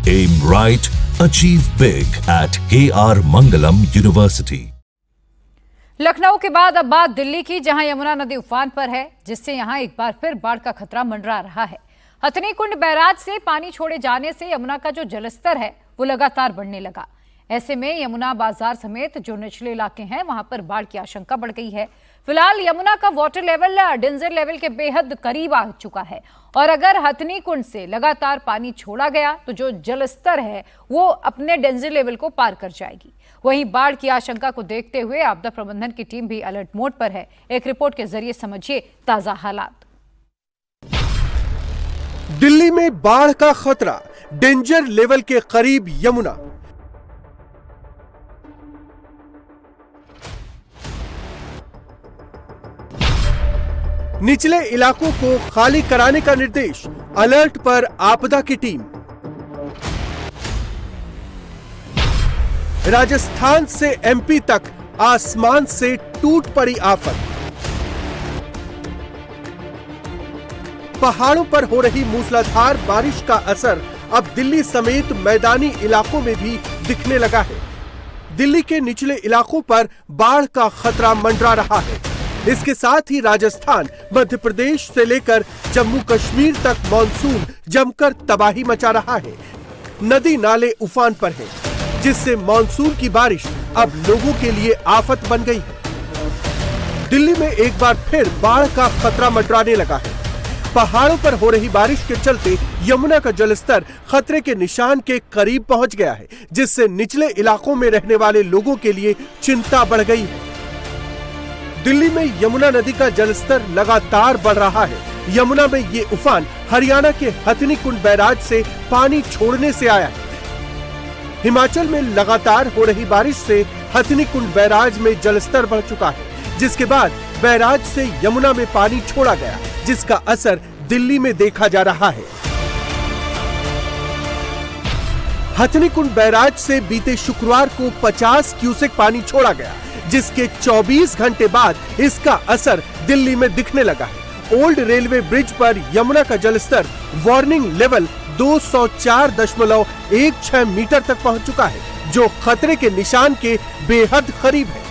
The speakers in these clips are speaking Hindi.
Aim right, achieve big at KR Mangalam University. Lucknow के बाद अब बात दिल्ली की, जहां यमुना नदी उफान पर है, जिससे यहां एक बार फिर बाढ़ का खतरा मंडरा रहा है। हथनी कुंड बैराज से पानी छोड़े जाने से यमुना का जो जलस्तर है वो लगातार बढ़ने लगा। ऐसे में यमुना बाजार समेत जो निचले इलाके हैं वहां पर बाढ़ की आशंका बढ़ गई है। फिलहाल यमुना का वाटर लेवल डेंजर लेवल के बेहद करीब आ चुका है और अगर हथनी कुंड से लगातार पानी छोड़ा गया तो जो जलस्तर है वो अपने डेंजर लेवल को पार कर जाएगी। वहीं बाढ़ की आशंका को देखते हुए आपदा प्रबंधन की टीम भी अलर्ट मोड पर है। एक रिपोर्ट के जरिए समझिए ताजा हालात। दिल्ली में बाढ़ का खतरा, डेंजर लेवल के करीब यमुना। निचले इलाकों को खाली कराने का निर्देश, अलर्ट पर आपदा की टीम। राजस्थान से एमपी तक आसमान से टूट पड़ी आफत। पहाड़ों पर हो रही मूसलाधार बारिश का असर अब दिल्ली समेत मैदानी इलाकों में भी दिखने लगा है। दिल्ली के निचले इलाकों पर बाढ़ का खतरा मंडरा रहा है। इसके साथ ही राजस्थान, मध्य प्रदेश से लेकर जम्मू कश्मीर तक मॉनसून जमकर तबाही मचा रहा है। नदी नाले उफान पर हैं, जिससे मॉनसून की बारिश अब लोगों के लिए आफत बन गई है। दिल्ली में एक बार फिर बाढ़ का खतरा मंडराने लगा है। पहाड़ों पर हो रही बारिश के चलते यमुना का जलस्तर खतरे के निशान के करीब पहुंच गया है, जिससे निचले इलाकों में रहने वाले लोगों के लिए चिंता बढ़ गई है। दिल्ली में यमुना नदी का जलस्तर लगातार बढ़ रहा है। यमुना में ये उफान हरियाणा के हथनी कुंड बैराज से पानी छोड़ने से आया है। हिमाचल में लगातार हो रही बारिश से हथनी कुंड बैराज में जलस्तर बढ़ चुका है, जिसके बाद बैराज से यमुना में पानी छोड़ा गया, जिसका असर दिल्ली में देखा जा रहा है। हथनी कुंड बैराज से बीते शुक्रवार को 50 क्यूसेक पानी छोड़ा गया, जिसके 24 घंटे बाद इसका असर दिल्ली में दिखने लगा है। ओल्ड रेलवे ब्रिज पर यमुना का जलस्तर वार्निंग लेवल 204.16 मीटर तक पहुंच चुका है, जो खतरे के निशान के बेहद करीब है।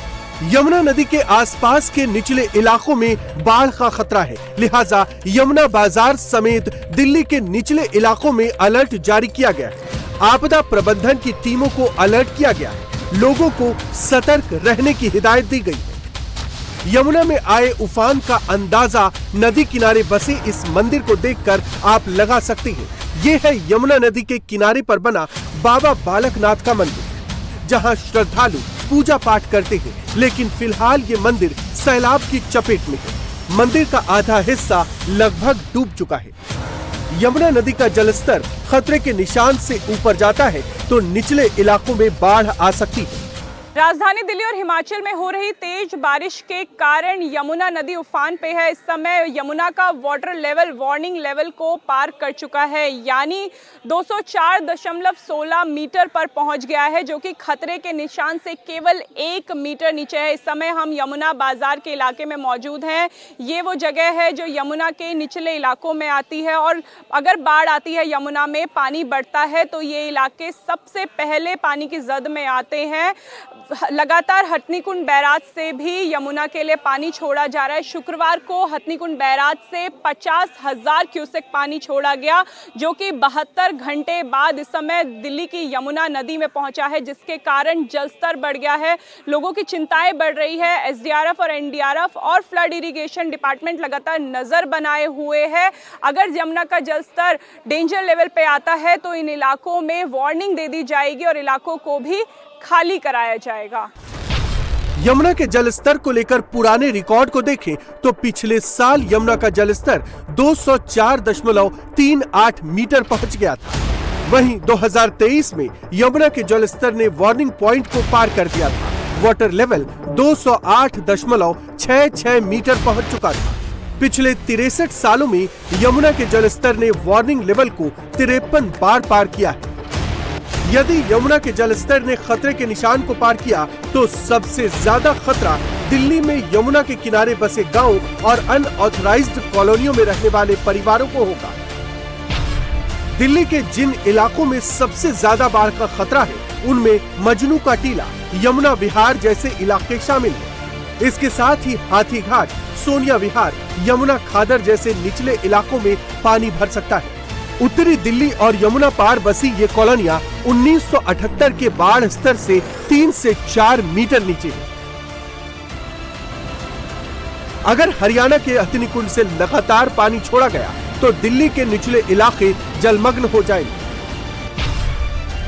यमुना नदी के आसपास के निचले इलाकों में बाढ़ का खतरा है, लिहाजा यमुना बाजार समेत दिल्ली के निचले इलाकों में अलर्ट जारी किया गया है। आपदा प्रबंधन की टीमों को अलर्ट किया गया है। लोगों को सतर्क रहने की हिदायत दी गई है। यमुना में आए उफान का अंदाजा नदी किनारे बसे इस मंदिर को देखकर आप लगा सकते हैं। ये है यमुना नदी के किनारे पर बना बाबा बालकनाथ का मंदिर, जहां श्रद्धालु पूजा पाठ करते हैं, लेकिन फिलहाल ये मंदिर सैलाब की चपेट में है। मंदिर का आधा हिस्सा लगभग डूब चुका है। यमुना नदी का जलस्तर खतरे के निशान से ऊपर जाता है तो निचले इलाकों में बाढ़ आ सकती है। राजधानी दिल्ली और हिमाचल में हो रही तेज बारिश के कारण यमुना नदी उफान पे है। इस समय यमुना का वाटर लेवल वार्निंग लेवल को पार कर चुका है, यानी 204.16 मीटर पर पहुंच गया है, जो कि खतरे के निशान से केवल 1 मीटर नीचे है। इस समय हम यमुना बाजार के इलाके में मौजूद हैं। ये वो जगह है जो यमुना के निचले इलाकों में आती है और अगर बाढ़ आती है, यमुना में पानी बढ़ता है तो ये इलाके सबसे पहले पानी की जद में आते हैं। लगातार हथनी कुंड बैराज से भी यमुना के लिए पानी छोड़ा जा रहा है। शुक्रवार को हथनी कुंड बैराज से 50,000 क्यूसेक पानी छोड़ा गया, जो कि 72 घंटे बाद इस समय दिल्ली की यमुना नदी में पहुंचा है, जिसके कारण जलस्तर बढ़ गया है। लोगों की चिंताएं बढ़ रही है। एसडीआरएफ और एनडीआरएफ और फ्लड इरिगेशन डिपार्टमेंट लगातार नजर बनाए हुए है। अगर यमुना का जलस्तर डेंजर लेवल पे आता है तो इन इलाकों में वार्निंग दे दी जाएगी और इलाकों को भी खाली कराया जाएगा। यमुना के जलस्तर को लेकर पुराने रिकॉर्ड को देखें तो पिछले साल यमुना का जलस्तर 204.38 मीटर पहुंच गया था। वहीं 2023 में यमुना के जलस्तर ने वार्निंग पॉइंट को पार कर दिया था। वाटर लेवल 208.66 मीटर पहुंच चुका था। पिछले 63 सालों में यमुना के जलस्तर ने वार्निंग लेवल को 53 बार पार किया है। यदि यमुना के जलस्तर ने खतरे के निशान को पार किया तो सबसे ज्यादा खतरा दिल्ली में यमुना के किनारे बसे गांव और अनऑथराइज्ड कॉलोनियों में रहने वाले परिवारों को होगा। दिल्ली के जिन इलाकों में सबसे ज्यादा बाढ़ का खतरा है, उनमें मजनू का टीला, यमुना विहार जैसे इलाके शामिल हैं। इसके साथ ही हाथी घाट, सोनिया विहार, यमुना खादर जैसे निचले इलाकों में पानी भर सकता है। उत्तरी दिल्ली और यमुना पार बसी ये कॉलोनियां 1978 के बाढ़ स्तर से 3 से 4 मीटर नीचे है। अगर हरियाणा के हथनीकुंड से लगातार पानी छोड़ा गया तो दिल्ली के निचले इलाके जलमग्न हो जाएंगे।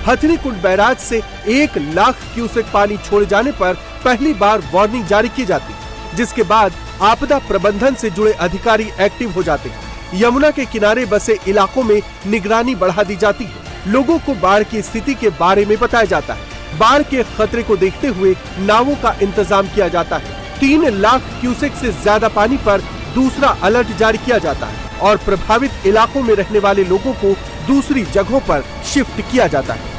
हथनीकुंड बैराज से 1 लाख क्यूसेक पानी छोड़े जाने पर पहली बार वार्निंग जारी की जाती है, जिसके बाद आपदा प्रबंधन से जुड़े अधिकारी एक्टिव हो जाते हैं। यमुना के किनारे बसे इलाकों में निगरानी बढ़ा दी जाती है। लोगों को बाढ़ की स्थिति के बारे में बताया जाता है। बाढ़ के खतरे को देखते हुए नावों का इंतजाम किया जाता है। 3 लाख क्यूसेक से ज्यादा पानी पर दूसरा अलर्ट जारी किया जाता है और प्रभावित इलाकों में रहने वाले लोगों को दूसरी जगहों पर शिफ्ट किया जाता है।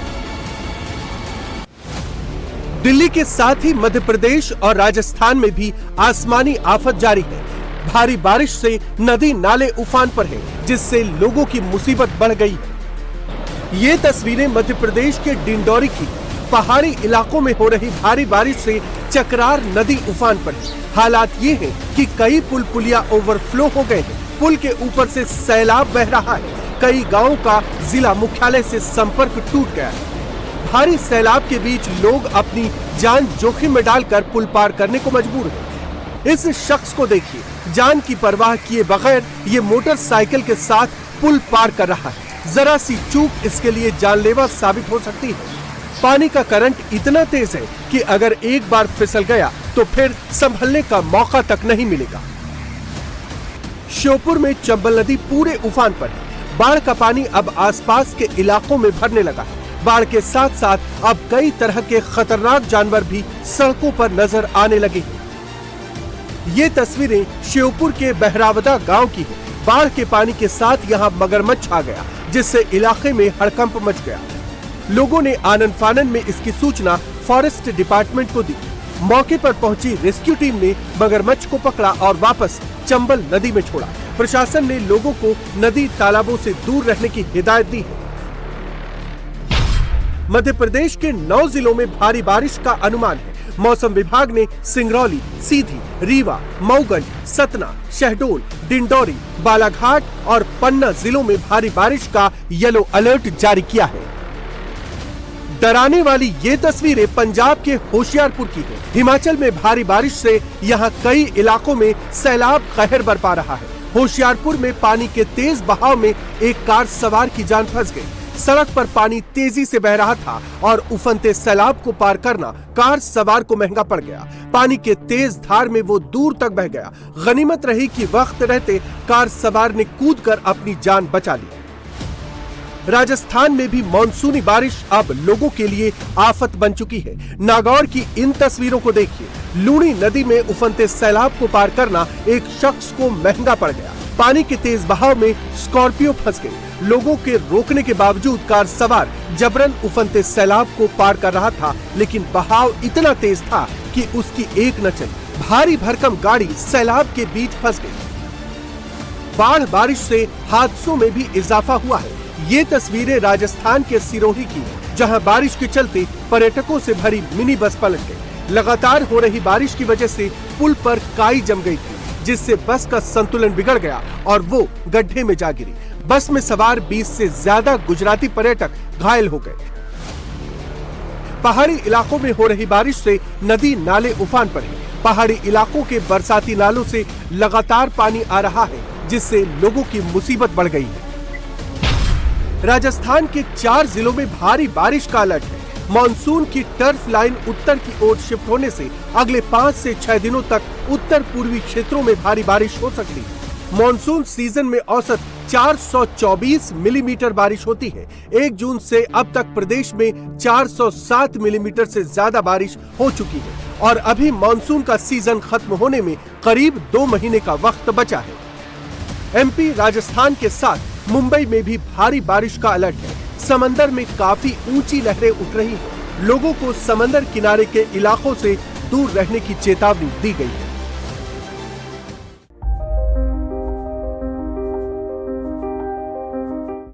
दिल्ली के साथ ही मध्य प्रदेश और राजस्थान में भी आसमानी आफत जारी है। भारी बारिश से नदी नाले उफान पर हैं, जिससे लोगों की मुसीबत बढ़ गई है। ये तस्वीरें मध्य प्रदेश के डिंडौरी की पहाड़ी इलाकों में हो रही भारी बारिश से चकरार नदी उफान पर है। हालात ये हैं कि कई पुल पुलिया ओवरफ्लो हो गए हैं। पुल के ऊपर से सैलाब बह रहा है। कई गांवों का जिला मुख्यालय से संपर्क टूट गया है। भारी सैलाब के बीच लोग अपनी जान जोखिम में डालकर पुल पार करने को मजबूर हैं। इस शख्स को देखिए, जान की परवाह किए बगैर ये मोटरसाइकिल के साथ पुल पार कर रहा है। जरा सी चूक इसके लिए जानलेवा साबित हो सकती है। पानी का करंट इतना तेज है कि अगर एक बार फिसल गया तो फिर संभलने का मौका तक नहीं मिलेगा। श्योपुर में चंबल नदी पूरे उफान पर है। बाढ़ का पानी अब आसपास के इलाकों में भरने लगा है। बाढ़ के साथ साथ अब कई तरह के खतरनाक जानवर भी सड़कों पर नजर आने लगे हैं। ये तस्वीरें श्योपुर के बहरावदा गांव की है। बाढ़ के पानी के साथ यहां मगरमच्छ आ गया, जिससे इलाके में हड़कंप मच गया। लोगों ने आनन फानन में इसकी सूचना फॉरेस्ट डिपार्टमेंट को दी। मौके पर पहुंची रेस्क्यू टीम ने मगरमच्छ को पकड़ा और वापस चंबल नदी में छोड़ा। प्रशासन ने लोगों को नदी तालाबों से दूर रहने की हिदायत दी है। मध्य प्रदेश के 9 जिलों में भारी बारिश का अनुमान है। मौसम विभाग ने सिंगरौली, सीधी, रीवा, मऊगंज, सतना, शहडोल, डिंडौरी, बालाघाट और पन्ना जिलों में भारी बारिश का येलो अलर्ट जारी किया है। डराने वाली ये तस्वीरें पंजाब के होशियारपुर की है। हिमाचल में भारी बारिश से यहां कई इलाकों में सैलाब कहर बरपा रहा है। होशियारपुर में पानी के तेज बहाव में एक कार सवार की जान फंस गई। सड़क पर पानी तेजी से बह रहा था और उफनते सैलाब को पार करना कार सवार को महंगा पड़ गया। पानी के तेज धार में वो दूर तक बह गया। गनीमत रही कि वक्त रहते कार सवार ने कूदकर अपनी जान बचा ली। राजस्थान में भी मानसूनी बारिश अब लोगों के लिए आफत बन चुकी है। नागौर की इन तस्वीरों को देखिए। लूणी नदी में उफनते सैलाब को पार करना एक शख्स को महंगा पड़ गया। पानी के तेज बहाव में स्कॉर्पियो फंस गई। लोगों के रोकने के बावजूद कार सवार जबरन उफनते सैलाब को पार कर रहा था, लेकिन बहाव इतना तेज था कि उसकी एक न चली। भारी भरकम गाड़ी सैलाब के बीच फंस गई। बाढ़ बारिश से हादसों में भी इजाफा हुआ है। ये तस्वीरें राजस्थान के सिरोही की, जहां बारिश के चलते पर्यटकों से भरी मिनी बस पलट गई। लगातार हो रही बारिश की वजह से पुल पर काई जम गई थी, जिससे बस का संतुलन बिगड़ गया और वो गड्ढे में जा गिरी। बस में सवार 20 से ज्यादा गुजराती पर्यटक घायल हो गए। पहाड़ी इलाकों में हो रही बारिश से नदी नाले उफान पर हैं। पहाड़ी इलाकों के बरसाती नालों से लगातार पानी आ रहा है, जिससे लोगों की मुसीबत बढ़ गई है। राजस्थान के 4 जिलों में भारी बारिश का अलर्ट है। मॉनसून की टर्फ लाइन उत्तर की ओर शिफ्ट होने से अगले 5 से 6 दिनों तक उत्तर पूर्वी क्षेत्रों में भारी बारिश हो सकती है। मॉनसून सीजन में औसत 424 मिलीमीटर बारिश होती है। 1 जून से अब तक प्रदेश में 407 मिलीमीटर से ज्यादा बारिश हो चुकी है और अभी मॉनसून का सीजन खत्म होने में करीब 2 महीने का वक्त बचा है। एमपी, राजस्थान के साथ मुंबई में भी भारी बारिश का अलर्ट है। समंदर में काफी ऊंची लहरें उठ रही हैं। लोगों को समंदर किनारे के इलाकों से दूर रहने की चेतावनी दी गई है।